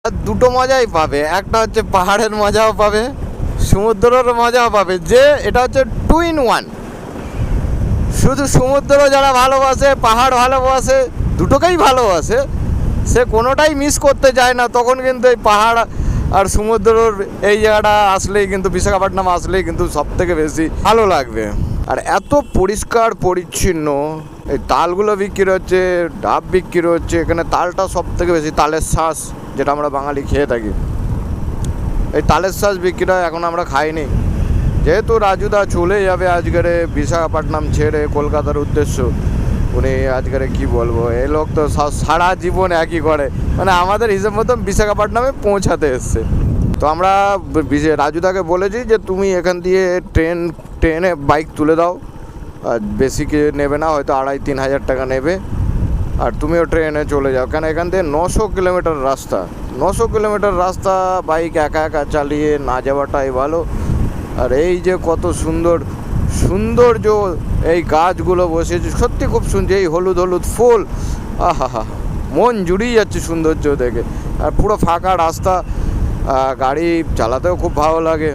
আর দুটো মজাই পাবে, একটা হচ্ছে পাহাড়ের মজাও পাবে, সমুদ্রের মজাও পাবে, যে এটা হচ্ছে 2 in 1। শুধু সমুদ্র যারা ভালোবাসে, পাহাড় ভালোবাসে, দুটোকেই ভালোবাসে, সে কোনোটাই মিস করতে যায় না। তখন কিন্তু এই পাহাড় আর সমুদ্রর এই জায়গাটা আসলেই কিন্তু, বিশাখাপট্টনম আসলেই কিন্তু সব থেকে বেশি ভালো লাগবে। আর এত পরিষ্কার পরিচ্ছন্ন, এই তালগুলো বিক্রি হচ্ছে, ডাব বিক্রি হচ্ছে এখানে। তালটা সব থেকে বেশি, তালের শ্বাস যেটা আমরা বাঙালি খেয়ে থাকি, এই তালের শ্বাস বিক্রি হয়। এখন আমরা খাইনি, যেহেতু রাজুদা চলে যাবে আজকের বিশাখাপট্টনম ছেড়ে কলকাতার উদ্দেশ্য। উনি আজকের কি বলবো, এই লোক তো সারা জীবন একই করে, মানে আমাদের হিসেব মতো বিশাখাপট্টনমে পৌঁছাতে এসছে। তো আমরা রাজুদাকে বলেছি যে তুমি এখান দিয়ে ট্রেনে বাইক তুলে দাও, আর বেশি কি নেবে না, হয়তো 2,5-3 হাজার টাকা নেবে, আর তুমিও ট্রেনে চলে যাও। কেন এখান থেকে 900 কিলোমিটার রাস্তা, 900 কিলোমিটার রাস্তা বাইক একা একা চালিয়ে না যাওয়াটাই ভালো। আর এই যে কত সুন্দর সৌন্দর্য, এই গাছগুলো বসেছে, সত্যি খুব সুন্দর। এই হলুদ হলুদ ফুল, আহা, মন জুড়িয়ে যাচ্ছে সৌন্দর্য দেখে। আর পুরো ফাঁকা রাস্তা, গাড়ি চালাতেও খুব ভালো লাগে।